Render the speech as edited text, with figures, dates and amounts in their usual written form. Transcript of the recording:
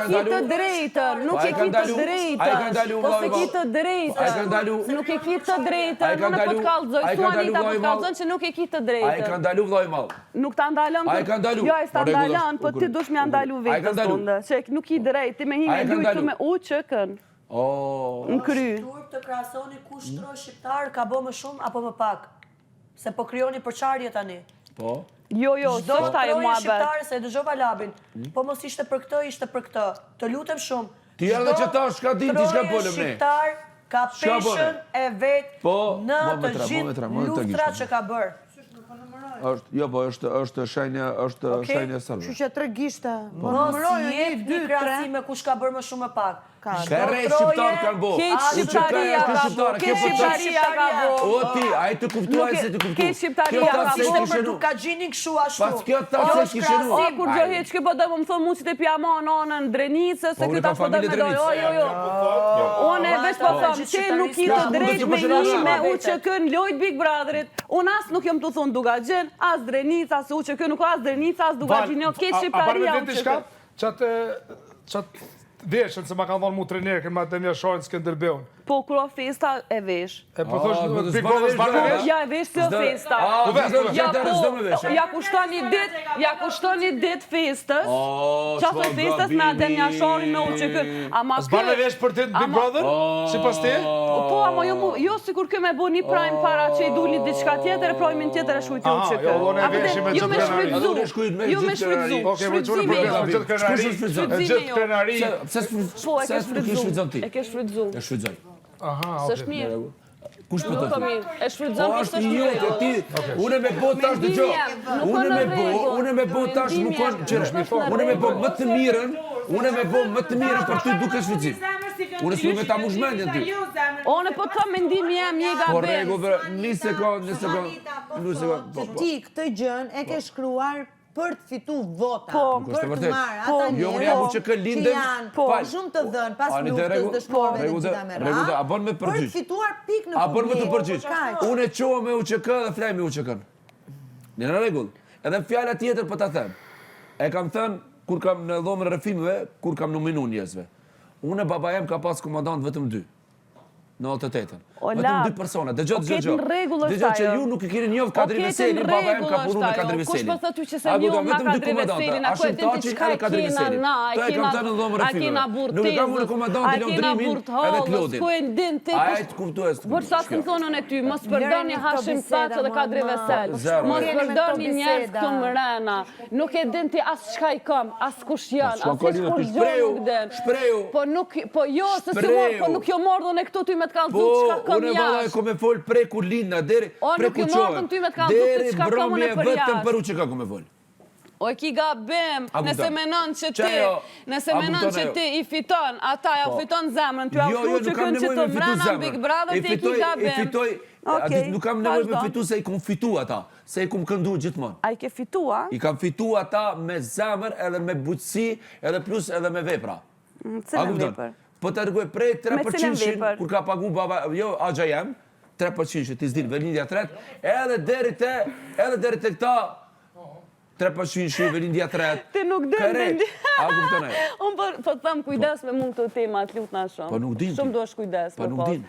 ki të drejtën, nuk e ki të drejtën, po se ki të drejtën, nuk e ki të drejtën, unë po të kallëzoj, Suanita po të kallëzon që nuk e ki të drejtën. A e ka ndalu vllai mall? Nuk ta ndalon, jo e sta ndalon, po ti dush me ndalu vetës tonë, që nuk i drejt, ti me hi me lujtu me uqëkën. Në kry. Turp të krahasoni kush shtroj shqiptar ka bë më shumë apo më pak? Se po krijoni përçarje tani. Po. Jo, s'është ajo muhabet. Shqiptar se dëgjova labin. Po mos ishte për këtë, ishte për këtë. Të lutem shumë. Ti edhe që ta shka din, ti shka polem ne. Shqiptar ka peshën e vet në të gjithë luftrat që ka bërë. Jo, po është shenja sëllë. Që që tre gishta. Mos jep dy krahasi me kush ka bërë më shumë më pak. Kërrej shqiptar kanë bo. Keq Shqiptaria ka bo. Keq Shqiptaria ka bo. O ti, a i të kuptuaj se të kuptu. Keq Shqiptaria ka bo. Ishte për duka gjinin këshu ashtu. Pas kjo ta se kishenu. O, kur gjohet që po dhe më thëmë mu që të pjama anën Drenicës, se këtë ashtë po dhe me dojë. Jo. Unë e vesh po thëmë, që nuk i të drejt me një me UÇK-n lojt Big Brotherit. Unë asë nuk jom të thonë Dugagjin, asë Drenicë, asë UÇK, nuk asë Drenicë, asë Dugagjin, jo, keq Shqiptaria UÇK. Veshën, se ma kanë thonë mu trenerë, kënë ma të një shojnë Skënderbeun. Po, kërë festa e vesh. E po thosh, Big Brother s'bane vesh? Ja, e vesh të festa. Ja kushtoni dit festës. Qato festës me Adem Jashari me UÇK. S'bane vesh për ti Big Brother? Si pas ti? Po, ama jo si kur këme bo një prime para që i duli diçka tjetër, e projmin tjetër e shujti UÇK. Jo me shfrytzu. Po, e ke shfrytzu. E shfrytzoj. Së është mirë. Kush për të të? E shfrytzon Po që është një, une me bo tash dë gjo. Une me bo tash më konë, qëre, une me bo më të mirën, për ty duke shfrytzim. Une s'lu me ta mu shmendjen ty. One po të mendim jem, një ga Po bens. rego, një sekund. Që ti këtë gjën e ke shkruar për të fitu vota, Po, për të marrë ata Jo, unë njerëz jam UÇK që lindën. janë shumë të dhënë pas luftës dëshmorëve dhe gjitha me Regu, a bën me për të përgjigj. fituar pik në A bën me të publik. përgjigj. Unë e qoha me UÇK dhe flaj me UÇK-n. Në rregull. Edhe fjala tjetër po ta them. E kam thënë kur kam në dhomën e rrëfimeve, kur kam nominu njerëzve. Unë e baba jem ka pas komandant vetëm 2. Në 88-ën. Vetëm 2 persona. Dëgjoj. Dëgjoj që ju nuk e keni njohur Kadri Veselin, baba jem ka punu me Kadri Veselin. Kush po thot ty që se njoh nga Kadri Veselin, a ku e din ti çka kena na, a kena burtezë, nuk e kam unë komandantin Londrimin edhe Klodin. Ku e din ti? A e të kuptues? Por sa të thonën e ty, mos përdorni Hashim Thaçë dhe Kadri Vesel. Mos përdorni njerëz këtu mrena. Nuk e din ti as çka i kam, as kush janë, as kush nuk den. Po jo, se po nuk jo mordhën e këtu ty me të kallëzu çka kam jashtë. Unë valla ku me fol preku linda deri preku çoj. Deri bromje vetëm për UÇK ku me fol. O e ki gabim, nëse menon që ti i fiton, ata ja fiton zemrën, ty afru që kënë që të mrena Big Brother, ti i ki gabim. Nuk kam nevoj me fitu se i kom fitu ata, se i kom këndu gjithmonë. A i ke fitua? I kam fitu ata me zemrë, edhe me butësi, edhe plus edhe me vepra. Cilën vepër? Po të rëgoj prej 3%, kur ka pagu baba, jo, agja jem, 3% t'i zdin Velindja 3, edhe deri te këta 3% Velindja 3. Ti nuk din, Vendi. A kuptone? Unë po të thëmë kujdes me mund të temat, lutë na shumë. Po nuk din. Shumë do është kujdes. Po nuk din.